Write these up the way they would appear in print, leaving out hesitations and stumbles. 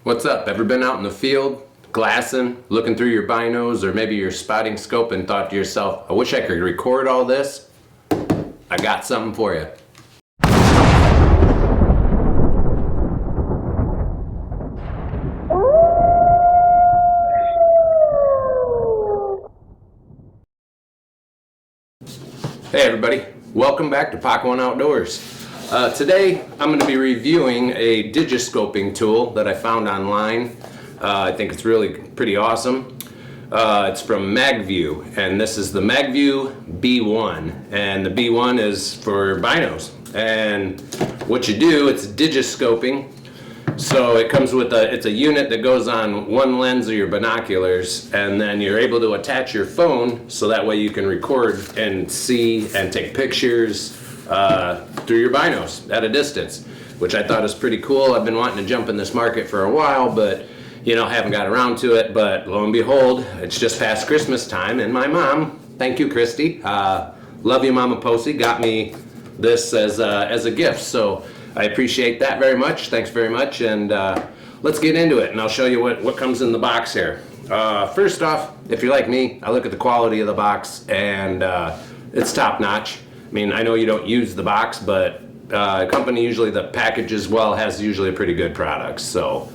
What's up? Ever been out in the field, glassing, looking through your binos or maybe your spotting scope and thought to yourself, I wish I could record all this? I got something for you. Hey everybody, welcome back to Pac One Outdoors. Today I'm going to be reviewing a digiscoping tool that I found online. I think it's really pretty awesome. It's from MagView, and this is the MagView B1, and the B1 is for binos. And what you do, it's digiscoping. So it comes with it's a unit that goes on one lens of your binoculars, and then you're able to attach your phone so that way you can record and see and take pictures through your binos at a distance, which I thought is pretty cool. I've been wanting to jump in this market for a while, but haven't got around to it. But lo and behold, it's just past Christmas time, and my mom, thank you Christy, love you Mama Posey, got me this as a gift. So I appreciate that very much. Thanks very much, and let's get into it, and I'll show you what comes in the box here. First off, if you're like me, I look at the quality of the box, and it's top-notch. I mean, I know you don't use the box, but a company usually that packages well has usually a pretty good product. So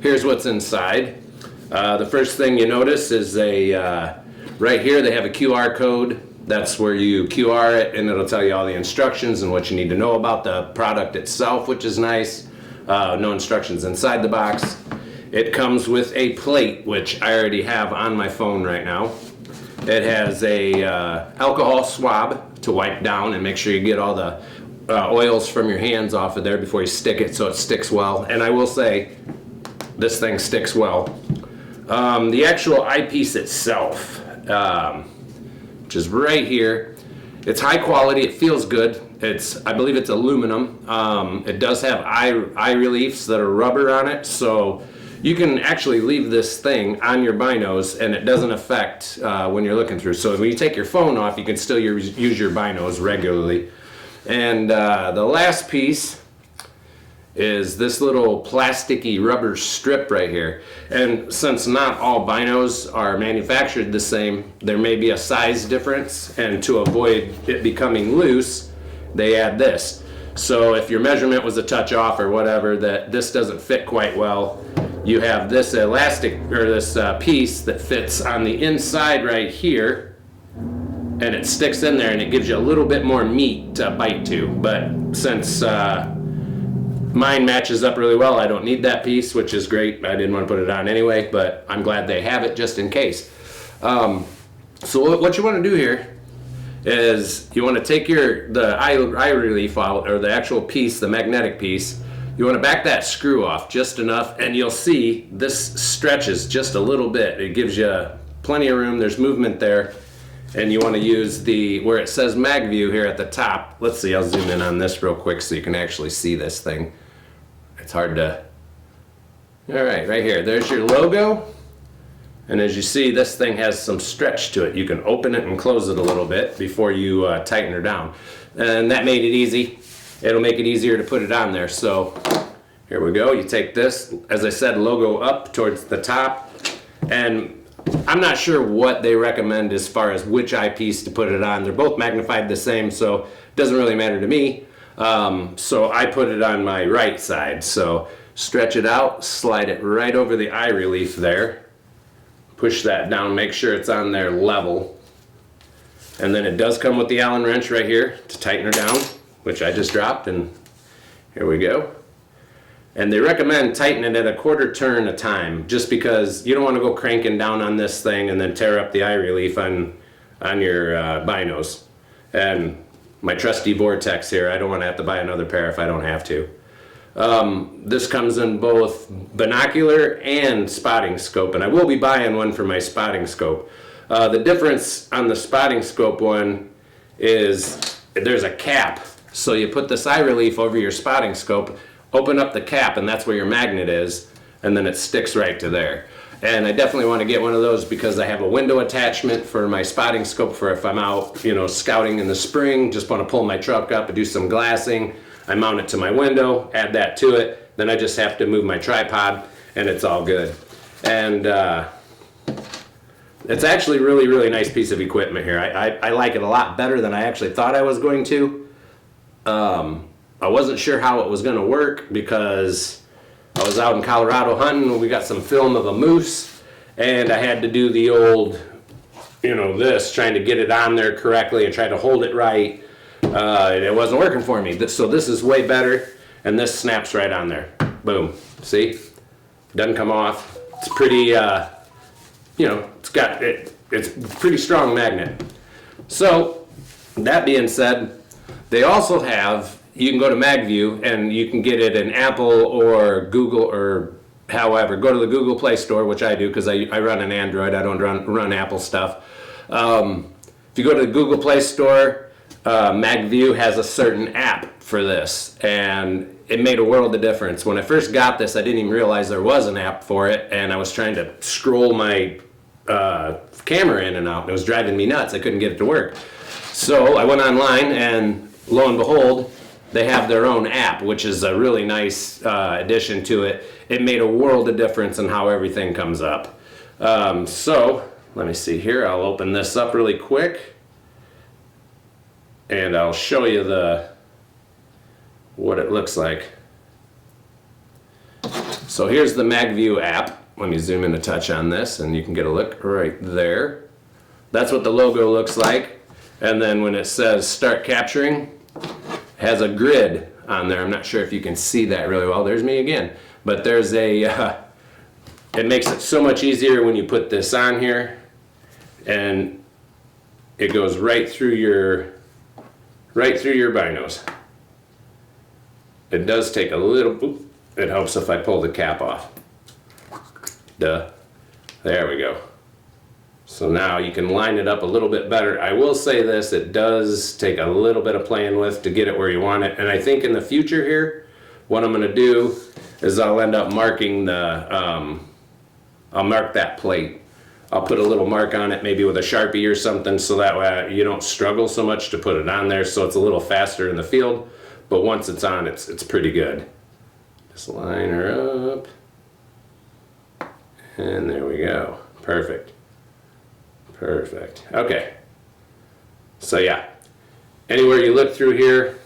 here's what's inside. The first thing you notice is right here they have a QR code. That's where you QR it, and it'll tell you all the instructions and what you need to know about the product itself, which is nice. No instructions inside the box. It comes with a plate, which I already have on my phone right now. It has a alcohol swab to wipe down and make sure you get all the oils from your hands off of there before you stick it so it sticks well. And I will say, this thing sticks well. The actual eyepiece itself, which is right here. It's high quality, it feels good. I believe it's aluminum. It does have eye reliefs that are rubber on it, so you can actually leave this thing on your binos and it doesn't affect when you're looking through. So when you take your phone off, you can still use your binos regularly. And the last piece is this little plasticky rubber strip right here. And since not all binos are manufactured the same, there may be a size difference, and to avoid it becoming loose, they add this. So if your measurement was a touch off or whatever, that this doesn't fit quite well, you have this elastic, or this piece that fits on the inside right here, and it sticks in there and it gives you a little bit more meat to bite to. But since mine matches up really well, I don't need that piece, which is great. I didn't want to put it on anyway, but I'm glad they have it just in case. So what you want to do here is you want to take the eye relief out, or the actual piece, the magnetic piece. You want to back that screw off just enough, and you'll see this stretches just a little bit. It gives you plenty of room. There's movement there, and you want to use where it says MagView here at the top. Let's see, I'll zoom in on this real quick so you can actually see this thing. It's hard to... All right here, there's your logo. And as you see, this thing has some stretch to it. You can open it and close it a little bit before you tighten her down. And that made it easy. It'll make it easier to put it on there. So here we go. You take this, as I said, logo up towards the top. And I'm not sure what they recommend as far as which eyepiece to put it on. They're both magnified the same, so it doesn't really matter to me. So I put it on my right side. So stretch it out, slide it right over the eye relief there. Push that down, make sure it's on there level. And then it does come with the Allen wrench right here to tighten her down, which I just dropped, and here we go. And they recommend tightening it at a quarter turn a time, just because you don't want to go cranking down on this thing and then tear up the eye relief on your binos. And my trusty Vortex here, I don't want to have to buy another pair if I don't have to. This comes in both binocular and spotting scope, and I will be buying one for my spotting scope. The difference on the spotting scope one is there's a cap. So you put this eye relief over your spotting scope, open up the cap, and that's where your magnet is, and then it sticks right to there. And I definitely want to get one of those because I have a window attachment for my spotting scope for if I'm out, scouting in the spring, just want to pull my truck up and do some glassing. I mount it to my window, add that to it, then I just have to move my tripod and it's all good. And it's actually really, really nice piece of equipment here. I like it a lot better than I actually thought I was going to. I wasn't sure how it was going to work because I was out in Colorado hunting and we got some film of a moose, and I had to do the old, this, trying to get it on there correctly and try to hold it right. It wasn't working for me. So this is way better, and this snaps right on there. Boom. See? Doesn't come off. It's pretty, it's a pretty strong magnet. So, that being said, they also have, you can go to MagView and you can get it in Apple or Google or however. Go to the Google Play Store, which I do because I run an Android. I don't run Apple stuff. If you go to the Google Play Store, MagView has a certain app for this, and it made a world of difference. When I first got this, I didn't even realize there was an app for it, and I was trying to scroll my camera in and out. It was driving me nuts. I couldn't get it to work. So I went online, and lo and behold, they have their own app, which is a really nice addition to it. It made a world of difference in how everything comes up. So let me see here. I'll open this up really quick, and I'll show you what it looks like. So here's the MagView app. Let me zoom in a touch on this, and you can get a look right there. That's what the logo looks like. And then when it says start capturing, it has a grid on there. I'm not sure if you can see that really well. There's me again. But there's it makes it so much easier when you put this on here, and it goes right through your binos. It does take a little, it helps if I pull the cap off. Duh. There we go. So now you can line it up a little bit better. I will say this, it does take a little bit of playing with to get it where you want it. And I think in the future here, what I'm gonna do is I'll end up marking I'll mark that plate. I'll put a little mark on it, maybe with a Sharpie or something, so that way you don't struggle so much to put it on there, so it's a little faster in the field. But once it's on, it's pretty good. Just line her up. And there we go. Perfect. Perfect. Okay. So yeah, anywhere you look through here,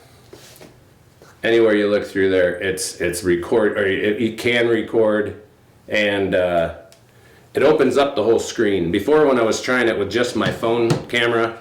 anywhere you look through there, it's record, or you can record, and it opens up the whole screen. Before, when I was trying it with just my phone camera,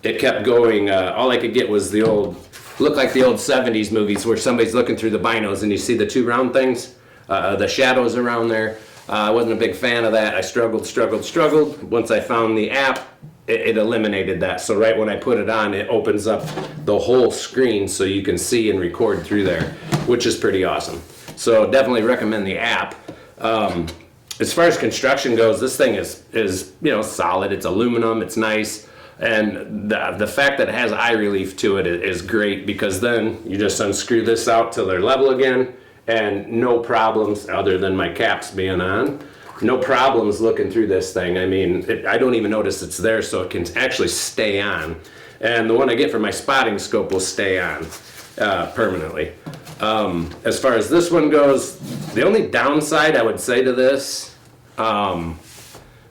it kept going. All I could get was looked like the old 70s movies where somebody's looking through the binos and you see the two round things, the shadows around there. I wasn't a big fan of that. I struggled. Once I found the app, it eliminated that. So right when I put it on, it opens up the whole screen so you can see and record through there, which is pretty awesome. So definitely recommend the app. As far as construction goes, this thing is solid. It's aluminum. It's nice. And the fact that it has eye relief to it is great, because then you just unscrew this out till they're level again, and no problems, other than my caps being on, no problems looking through this thing. I mean, I don't even notice it's there, so it can actually stay on. And the one I get for my spotting scope will stay on permanently. As far as this one goes, the only downside I would say to this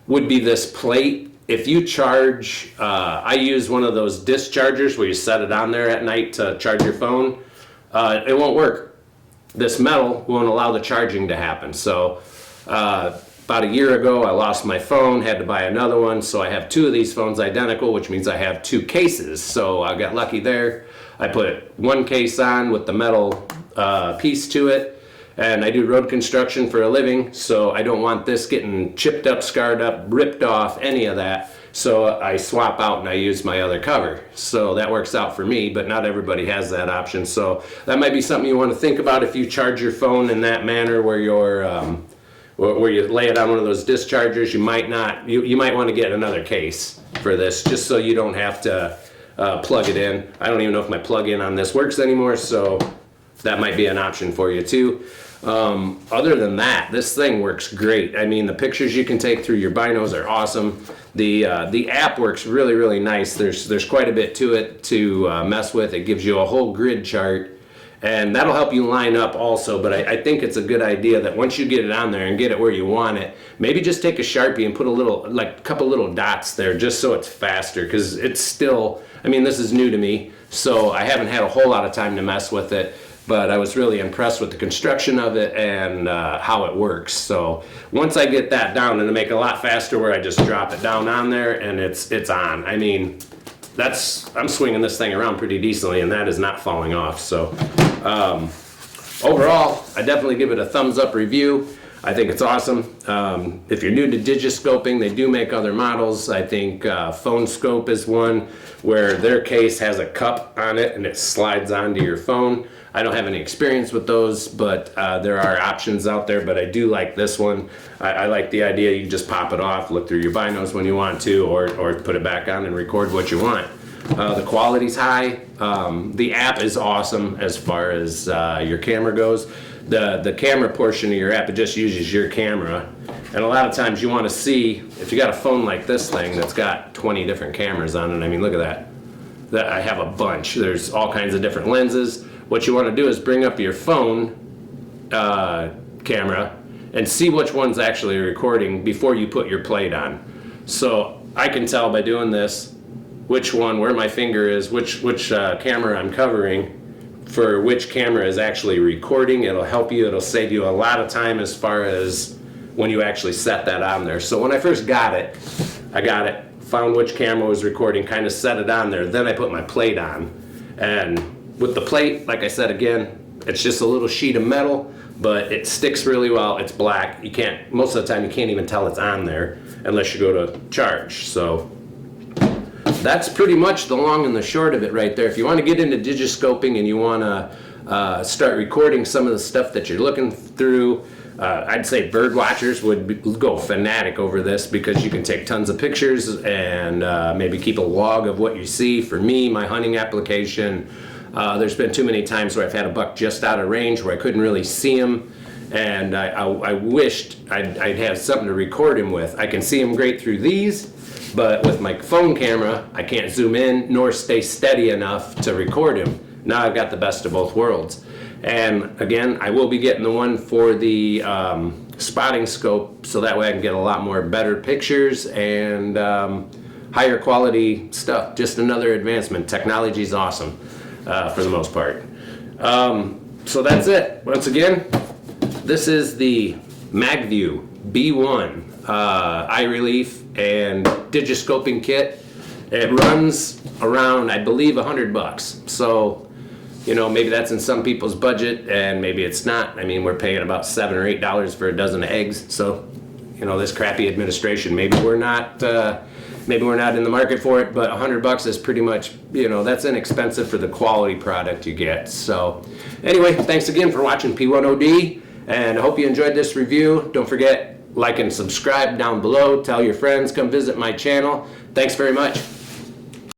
would be this plate. If you charge, I use one of those disc chargers where you set it on there at night to charge your phone. It won't work. This metal won't allow the charging to happen. So about a year ago, I lost my phone, had to buy another one. So I have two of these phones identical, which means I have two cases. So I got lucky there. I put one case on with the metal piece to it. And I do road construction for a living, so I don't want this getting chipped up, scarred up, ripped off, any of that. So I swap out and I use my other cover. So that works out for me, but not everybody has that option. So that might be something you want to think about if you charge your phone in that manner, where where you lay it on one of those disc chargers. You might want to get another case for this, just so you don't have to plug it in. I don't even know if my plug-in on this works anymore, so that might be an option for you too. Other than that, this thing works great. I mean, the pictures you can take through your binos are awesome. The app works really, really nice. There's quite a bit to it to mess with. It gives you a whole grid chart, And that'll help you line up also, but I think it's a good idea that once you get it on there and get it where you want it, maybe just take a Sharpie and put a little, like a couple little dots there just so it's faster, because it's still, I mean, this is new to me, so I haven't had a whole lot of time to mess with it, but I was really impressed with the construction of it and how it works. So once I get that down, it'll make it a lot faster where I just drop it down on there and it's on. I mean, I'm swinging this thing around pretty decently, and that is not falling off. So overall, I definitely give it a thumbs up review. I think it's awesome. If you're new to digiscoping, they do make other models. I think Phone Scope is one where their case has a cup on it and it slides onto your phone. I don't have any experience with those, but there are options out there, but I do like this one. I like the idea you just pop it off, look through your binos when you want to, or put it back on and record what you want. The quality's high. The app is awesome as far as your camera goes. The camera portion of your app, it just uses your camera. And a lot of times you want to see, if you got a phone like this thing that's got 20 different cameras on it, I mean, look at that. I have a bunch. There's all kinds of different lenses. What you want to do is bring up your phone camera and see which one's actually recording before you put your plate on. So I can tell by doing this which one, where my finger is, which camera I'm covering, for which camera is actually recording. It'll help you. It'll save you a lot of time as far as when you actually set that on there. So when I first got it, I got it, found which camera was recording, kind of set it on there. Then I put my plate on. And with the plate, like I said again, it's just a little sheet of metal, but it sticks really well. It's black. You can't, most of the time you can't even tell it's on there unless you go to charge. So that's pretty much the long and the short of it right there. If you want to get into digiscoping and you want to start recording some of the stuff that you're looking through, I'd say bird watchers would go fanatic over this, because you can take tons of pictures and maybe keep a log of what you see. For me, my hunting application, there's been too many times where I've had a buck just out of range where I couldn't really see him, and I wished I'd have something to record him with. I can see him great through these, but with my phone camera, I can't zoom in nor stay steady enough to record him. Now I've got the best of both worlds. And again, I will be getting the one for the spotting scope, so that way I can get a lot more better pictures and higher quality stuff. Just another advancement. Technology's awesome for the most part. So that's it. Once again, this is the MagView B1 eye relief and digiscoping kit. It runs around, I believe, $100. So, you know, maybe that's in some people's budget, and maybe it's not. I mean, we're paying about $7 or $8 for a dozen of eggs. So, you know, this crappy administration, maybe we're not in the market for it, but $100 is pretty much, you know, that's inexpensive for the quality product you get. So, anyway, thanks again for watching P1OD, and I hope you enjoyed this review. Don't forget, like and subscribe down below. Tell your friends, come visit my channel. Thanks very much.